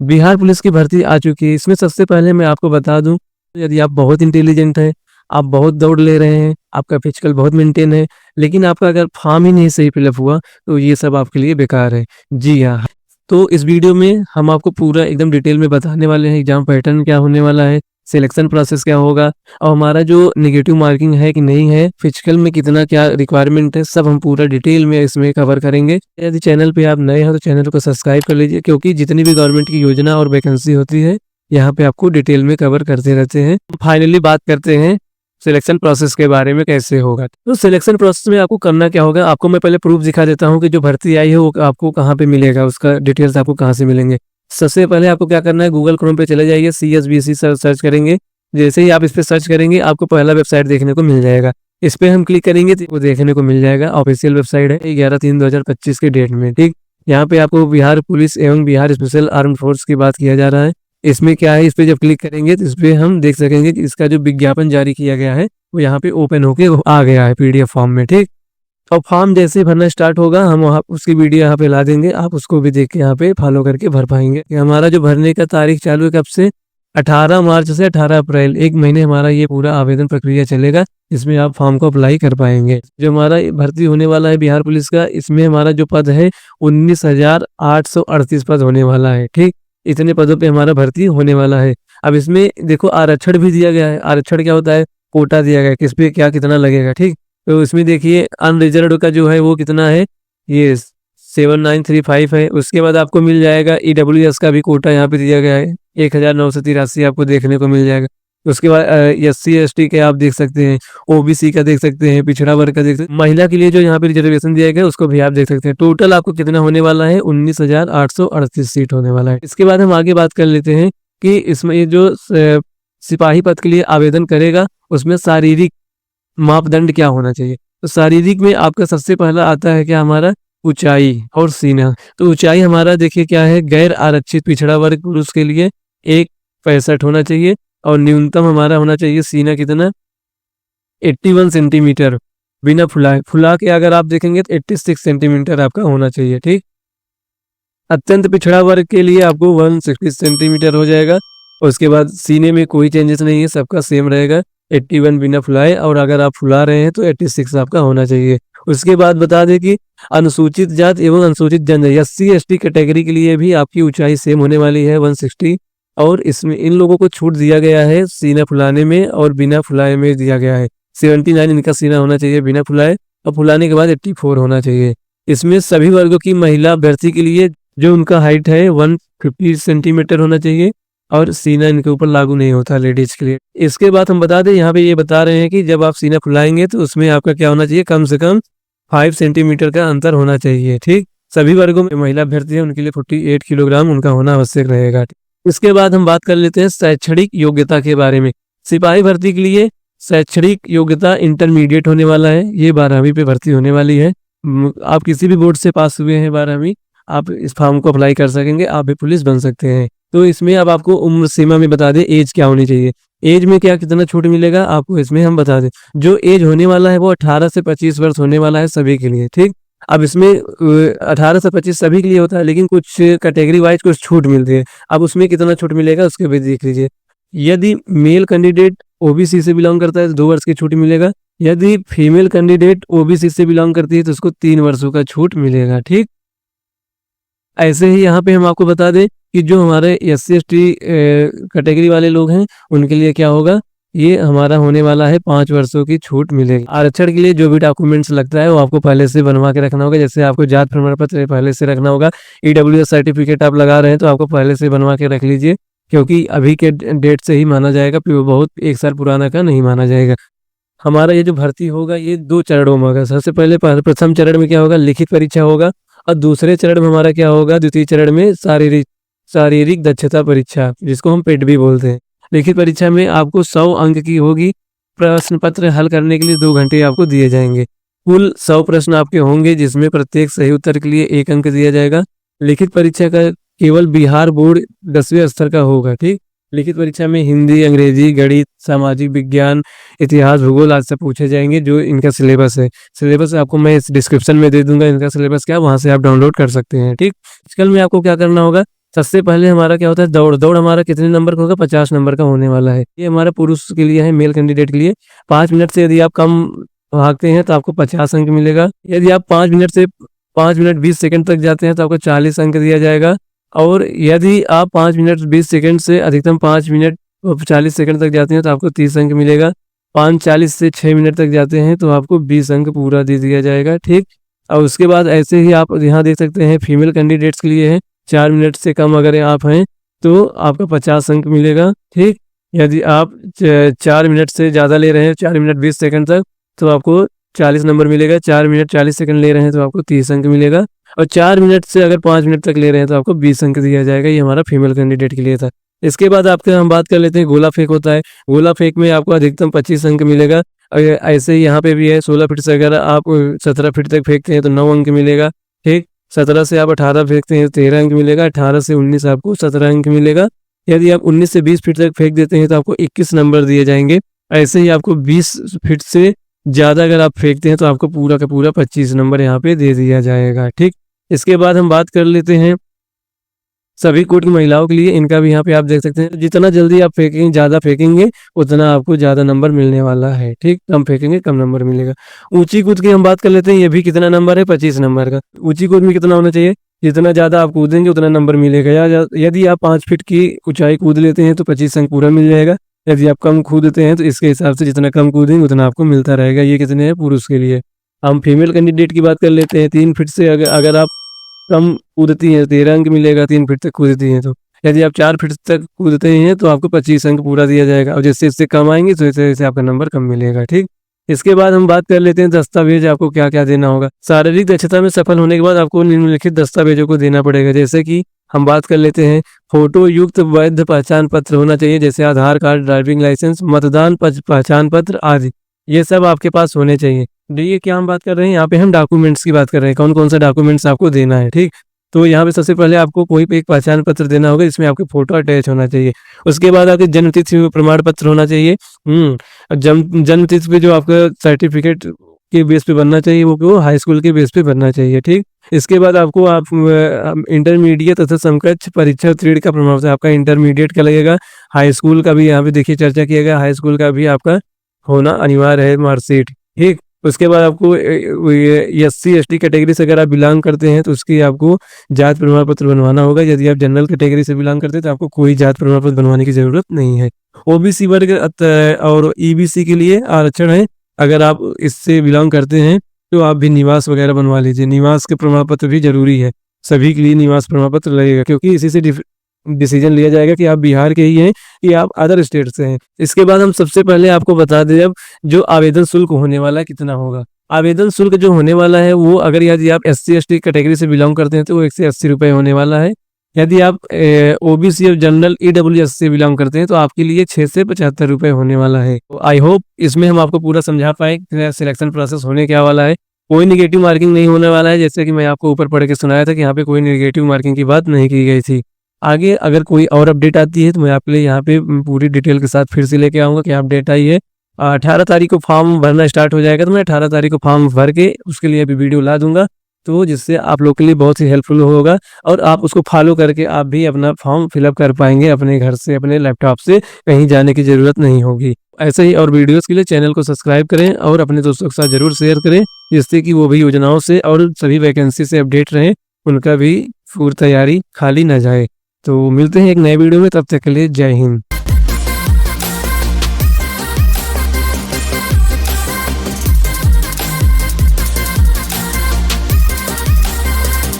Bihar police की भर्ती आ चुकी है। इसमें सबसे पहले मैं आपको बता दूं, यदि आप बहुत इंटेलिजेंट हैं, आप बहुत दौड़ ले रहे हैं, आपका फिजिकल बहुत मेंटेन है, लेकिन आपका अगर फॉर्म ही नहीं सही फिलअप हुआ तो ये सब आपके लिए बेकार है। जी हाँ, तो इस वीडियो में हम आपको पूरा एकदम डिटेल में बताने वाले हैं एग्जाम पैटर्न क्या होने वाला है, सिलेक्शन प्रोसेस क्या होगा, और हमारा जो नेगेटिव मार्किंग है कि नहीं है, फिजिकल में कितना क्या रिक्वायरमेंट है, सब हम पूरा डिटेल में इसमें कवर करेंगे। यदि चैनल पे आप नए हैं तो चैनल को सब्सक्राइब कर लीजिए, क्योंकि जितनी भी गवर्नमेंट की योजना और वैकेंसी होती है यहाँ पे आपको डिटेल में कवर करते रहते हैं। फाइनली बात करते हैं सिलेक्शन प्रोसेस के बारे में, कैसे होगा। तो सिलेक्शन प्रोसेस में आपको करना क्या होगा, आपको मैं पहले प्रूफ दिखा देता हूँ कि जो भर्ती आई है वो आपको कहाँ पे मिलेगा, उसका डिटेल्स आपको कहाँ से मिलेंगे। सबसे पहले आपको क्या करना है, गूगल क्रोम पे चले जाइए, CSBC सर्च करेंगे। जैसे ही आप इस पे सर्च करेंगे आपको पहला वेबसाइट देखने को मिल जाएगा। इस पे हम क्लिक करेंगे तो वो देखने को मिल जाएगा। ऑफिशियल वेबसाइट है 11/3/2025 के डेट में, ठीक। यहाँ पे आपको बिहार पुलिस एवं बिहार स्पेशल आर्म्ड फोर्स की बात किया जा रहा है। इसमें क्या है, इस पे जब क्लिक करेंगे तो इस पे हम देख सकेंगे कि इसका जो विज्ञापन जारी किया गया है वो यहाँ पे ओपन होके आ गया है PDF फॉर्म में, ठीक। और फॉर्म जैसे भरना स्टार्ट होगा हम वहाँ उसकी वीडियो यहाँ पे ला देंगे, आप उसको भी देख के यहाँ पे फॉलो करके भर पाएंगे। हमारा जो भरने का तारीख चालू है कब से, 18 मार्च से 18 अप्रैल, एक महीने हमारा ये पूरा आवेदन प्रक्रिया चलेगा, जिसमें आप फॉर्म को अप्लाई कर पाएंगे। जो हमारा भर्ती होने वाला है बिहार पुलिस का, इसमें हमारा जो पद है 19,838 पद होने वाला है, ठीक। इतने पदों पे हमारा भर्ती होने वाला है। अब इसमें देखो आरक्षण भी दिया गया है। आरक्षण क्या होता है, कोटा दिया गया है, किस पे क्या कितना लगेगा, ठीक। तो इसमें देखिए अनरिजर्व्ड का जो है वो कितना है, ये 7935 है। उसके बाद आपको मिल जाएगा EWS का भी कोटा यहाँ पे दिया गया है, 1983 आपको देखने को मिल जाएगा। उसके बाद SC ST के आप देख सकते हैं, OBC का देख सकते हैं, पिछड़ा वर्ग का देख सकते हैं, महिला के लिए जो यहाँ पे रिजर्वेशन दिया गया उसको भी आप देख सकते हैं। टोटल आपको कितना होने वाला है, 19,838 सीट होने वाला है। इसके बाद हम आगे बात कर लेते हैं कि इसमें ये जो सिपाही पद के लिए आवेदन करेगा उसमें शारीरिक मापदंड क्या होना चाहिए। तो शारीरिक में आपका सबसे पहला आता है क्या, हमारा ऊंचाई और सीना। तो ऊंचाई हमारा देखिए क्या है, गैर आरक्षित पिछड़ा वर्ग पुरुष के लिए 1.65 होना चाहिए, और न्यूनतम हमारा होना चाहिए सीना कितना, 81 सेंटीमीटर बिना फुला के अगर आप देखेंगे तो 86 सेंटीमीटर आपका होना चाहिए, ठीक। अत्यंत पिछड़ा वर्ग के लिए आपको 160 सेंटीमीटर हो जाएगा। उसके बाद सीने में कोई चेंजेस नहीं है, सबका सेम रहेगा, 81 बिना फुलाए, और अगर आप फुला रहे हैं तो 86 आपका होना चाहिए। उसके बाद बता दें कि अनुसूचित जात एवं अनुसूचित जनजाति SC ST कैटेगरी के लिए भी आपकी ऊंचाई सेम होने वाली है 160, और इसमें इन लोगों को छूट दिया गया है सीना फुलाने में और बिना फुलाए में दिया गया है। 79 इनका सीना होना चाहिए बिना फुलाए, और फुलाने के बाद 84 होना चाहिए। इसमें सभी वर्गों की महिला अभ्यर्थी के लिए जो उनका हाइट है 150 सेंटीमीटर होना चाहिए, और सीना इनके ऊपर लागू नहीं होता लेडीज के लिए। इसके बाद हम बता दें, यहाँ पे ये बता रहे हैं कि जब आप सीना फुलाएंगे तो उसमें आपका क्या होना चाहिए, कम से कम 5 सेंटीमीटर का अंतर होना चाहिए, ठीक। सभी वर्गों में महिला अभ्यर्थी है उनके लिए 48 किलोग्राम उनका होना आवश्यक रहेगा। इसके बाद हम बात कर लेते हैं शैक्षणिक योग्यता के बारे में। सिपाही भर्ती के लिए शैक्षणिक योग्यता इंटरमीडिएट होने वाला है, ये 12वीं पे भर्ती होने वाली है। आप किसी भी बोर्ड से पास हुए हैं 12वीं, आप इस फॉर्म को अप्लाई कर सकेंगे, आप भी पुलिस बन सकते हैं। तो इसमें अब आपको उम्र सीमा में बता दें एज क्या होनी चाहिए, एज में क्या कितना छूट मिलेगा आपको इसमें हम बता दें। जो एज होने वाला है वो 18 से 25 वर्ष होने वाला है सभी के लिए, ठीक। अब इसमें 18 से 25 सभी के लिए होता है, लेकिन कुछ कैटेगरी वाइज कुछ छूट मिलती है। अब उसमें कितना छूट मिलेगा उसके भी देख लीजिए। यदि मेल कैंडिडेट OBC से बिलोंग करता है तो 2 वर्ष की छूट मिलेगा। यदि फीमेल कैंडिडेट OBC से बिलोंग करती है तो उसको 3 वर्षों का छूट मिलेगा, ठीक। ऐसे ही यहाँ पे हम आपको बता दें कि जो हमारे SC ST कैटेगरी वाले लोग हैं उनके लिए क्या होगा, ये हमारा होने वाला है 5 वर्षों की छूट मिलेगी। आरक्षण के लिए जो भी डॉक्यूमेंट्स लगता है वो आपको पहले से बनवा के रखना होगा। जैसे आपको जात प्रमाण पत्र पहले से रखना होगा, EWS सर्टिफिकेट आप लगा रहे हैं तो आपको पहले से बनवा के रख लीजिए, क्योंकि अभी के डेट से ही माना जाएगा, बहुत 1 साल पुराना का नहीं माना जाएगा। हमारा ये जो भर्ती होगा ये 2 चरणों में होगा। सबसे पहले प्रथम चरण में क्या होगा, लिखित परीक्षा होगा, और दूसरे चरण में हमारा क्या होगा, द्वितीय चरण में शारीरिक दक्षता परीक्षा, जिसको हम पेट भी बोलते हैं। लिखित परीक्षा में आपको 100 अंक की होगी। प्रश्न पत्र हल करने के लिए 2 घंटे आपको दिए जाएंगे। कुल 100 प्रश्न आपके होंगे, जिसमें प्रत्येक सही उत्तर के लिए 1 अंक दिया जाएगा। लिखित परीक्षा का केवल बिहार बोर्ड 10वें स्तर का होगा, ठीक। लिखित परीक्षा में हिंदी, अंग्रेजी, गणित, सामाजिक विज्ञान, इतिहास, भूगोल आज से पूछे जाएंगे। जो इनका सिलेबस है, सिलेबस आपको मैं इस डिस्क्रिप्शन में दे दूंगा, इनका सिलेबस क्या, वहां से आप डाउनलोड कर सकते हैं, ठीक। आजकल में आपको क्या करना होगा, सबसे पहले हमारा क्या होता है, दौड़। दौड़ हमारा कितने नंबर का होगा, 50 नंबर का होने वाला है। ये हमारा पुरुष के लिए है, मेल कैंडिडेट के लिए। 5 मिनट से यदि आप कम भागते हैं तो आपको 50 अंक मिलेगा। यदि आप 5 मिनट 20 सेकंड तक जाते हैं तो आपको 40 अंक दिया जाएगा। और यदि आप 5 मिनट 20 सेकंड से अधिकतम 5 मिनट 40 सेकंड तक जाते हैं तो आपको 30 अंक मिलेगा। 5:40 से 6 मिनट तक जाते हैं तो आपको 20 अंक पूरा दे दिया जाएगा, ठीक। और उसके बाद ऐसे ही आप यहाँ देख सकते हैं फीमेल कैंडिडेट्स के लिए है, 4 मिनट से कम अगर आप हैं तो आपका 50 अंक मिलेगा, ठीक। यदि आप 4 मिनट से ज़्यादा ले रहे हैं, 4 मिनट 20 सेकंड तक, तो आपको 40 नंबर मिलेगा। 4 मिनट 40 सेकंड ले रहे हैं तो आपको 30 अंक मिलेगा। और 4 मिनट से अगर 5 मिनट तक ले रहे हैं तो आपको 20 अंक दिया जाएगा। ये हमारा फीमेल कैंडिडेट के लिए था। इसके बाद आपके हम बात कर लेते हैं गोला फेंक होता है। गोला फेंक में आपको अधिकतम 25 अंक मिलेगा। ऐसे ही यहाँ पे भी है, 16 फीट से अगर आप 17 फीट तक फेंकते हैं तो 9 अंक मिलेगा, ठीक। 17 से आप 18 फेंकते हैं तो 13 अंक मिलेगा। 18 से 19 आपको 17 अंक मिलेगा। यदि आप 19 से 20 फीट तक फेंक देते हैं तो आपको 21 नंबर दिए जाएंगे। ऐसे ही आपको 20 फीट से ज़्यादा अगर आप फेंकते हैं तो आपको पूरा का पूरा 25 नंबर यहाँ पे दे दिया जाएगा, ठीक। इसके बाद हम बात कर लेते हैं सभी कोर्ट की महिलाओं के लिए। इनका भी यहाँ पे आप देख सकते हैं, जितना जल्दी आप फेंकेंगे, ज़्यादा फेंकेंगे, उतना आपको ज़्यादा नंबर मिलने वाला है, ठीक। कम फेंकेंगे कम नंबर मिलेगा। ऊंची कूद की हम बात कर लेते हैं। ये भी कितना नंबर है, 25 नंबर का। ऊंची कूद में कितना होना चाहिए, जितना ज़्यादा आप कूदेंगे उतना नंबर मिलेगा। यदि आप 5 फीट की ऊंचाई कूद लेते हैं तो 25 अंक पूरा मिल जाएगा। यदि आप कम कूदते हैं तो इसके हिसाब से जितना कम कूदेंगे उतना आपको मिलता रहेगा। ये कितने हैं पुरुष के लिए। हम फीमेल कैंडिडेट की बात कर लेते हैं। 3 फीट से अगर आप कम कूदती हैं 13 अंक मिलेगा। 3 फीट तक कूदती हैं तो। यदि आप 4 फीट तक कूदते हैं तो आपको 25 अंक पूरा दिया जाएगा। और जैसे इससे कम आएंगे तो जैसे आपका नंबर कम मिलेगा, ठीक। इसके बाद हम बात कर लेते हैं दस्तावेज आपको क्या क्या देना होगा। शारीरिक दक्षता में सफल होने के बाद आपको निम्नलिखित दस्तावेजों को देना पड़ेगा। जैसे कि हम बात कर लेते हैं, फोटो युक्त वैध पहचान पत्र होना चाहिए, जैसे आधार कार्ड, ड्राइविंग लाइसेंस, मतदान पहचान पत्र आदि। ये सब आपके पास होने चाहिए। ये क्या हम बात कर रहे हैं, यहाँ पे हम डॉक्यूमेंट्स की बात कर रहे हैं, कौन कौन सा डॉक्यूमेंट्स आपको देना है, ठीक। तो यहाँ पे सबसे पहले आपको कोई एक पहचान पत्र देना होगा, इसमें आपके फोटो अटैच होना चाहिए। उसके बाद आपके जन्म तिथि प्रमाण पत्र होना चाहिए। जन्म तिथि पे जो आपका सर्टिफिकेट के बेस पे बनना चाहिए वो हाई स्कूल के बेस पे बनना चाहिए, ठीक। इसके बाद आपको आप इंटरमीडिएट तथा समकक्ष परीक्षा उत्तीर्ण का प्रमाण पत्र, आपका इंटरमीडिएट का लगेगा। हाई स्कूल का भी यहाँ पे देखिए चर्चा किया गया, हाई स्कूल का भी आपका होना अनिवार्य है, मार्कशीट, ठीक। उसके बाद आपको SC ST कैटेगरी से अगर आप बिलोंग करते हैं तो उसकी आपको जात प्रमाण पत्र बनवाना होगा। यदि आप जनरल कैटेगरी से बिलोंग करते हैं तो आपको कोई जात प्रमाण पत्र बनवाने की जरूरत नहीं है। OBC वर्ग और EBC के लिए आरक्षण है। अगर आप इससे बिलोंग करते हैं तो आप भी निवास वगैरह बनवा लीजिए। निवास के प्रमाण पत्र भी जरूरी है, सभी के लिए निवास प्रमाण पत्र लगेगा, क्योंकि इसी से डिसीजन लिया जाएगा कि आप बिहार के ही हैं कि आप अदर स्टेट से हैं। इसके बाद हम सबसे पहले आपको बता दें अब जो आवेदन शुल्क होने वाला है कितना होगा। आवेदन शुल्क जो होने वाला है वो अगर यदि आप SC ST कैटेगरी से बिलोंग करते हैं तो वो 180 रुपये होने वाला है। यदि आप OBC और जनरल EWS से बिलोंग करते हैं तो आपके लिए 6 से 75 रुपये होने वाला है। तो आई होप इसमें हम आपको पूरा समझा पाए सिलेक्शन प्रोसेस होने क्या वाला है। कोई निगेटिव मार्किंग नहीं होने वाला है, जैसे कि मैं आपको ऊपर पढ़ के सुनाया था कि यहाँ पे कोई निगेटिव मार्किंग की बात नहीं की गई थी। आगे अगर कोई और अपडेट आती है तो मैं आपके लिए यहाँ पे पूरी डिटेल के साथ फिर से लेके आऊँगा कि अपडेट आई है। 18 तारीख को फॉर्म भरना स्टार्ट हो जाएगा, तो मैं 18 तारीख को फॉर्म भर के उसके लिए अभी वीडियो ला दूंगा, तो जिससे आप लोग के लिए बहुत ही हेल्पफुल होगा और आप उसको फॉलो करके आप भी अपना फॉर्म फिलअप कर पाएंगे अपने घर से, अपने लैपटॉप से, कहीं जाने की ज़रूरत नहीं होगी। ऐसे ही और वीडियोस के लिए चैनल को सब्सक्राइब करें और अपने दोस्तों के साथ ज़रूर शेयर करें, जिससे कि वो भी योजनाओं से और सभी वैकेंसी से अपडेट रहें, उनका भी पूरी तैयारी खाली न जाए। तो मिलते हैं एक नए वीडियो में, तब तक के लिए जय हिंद।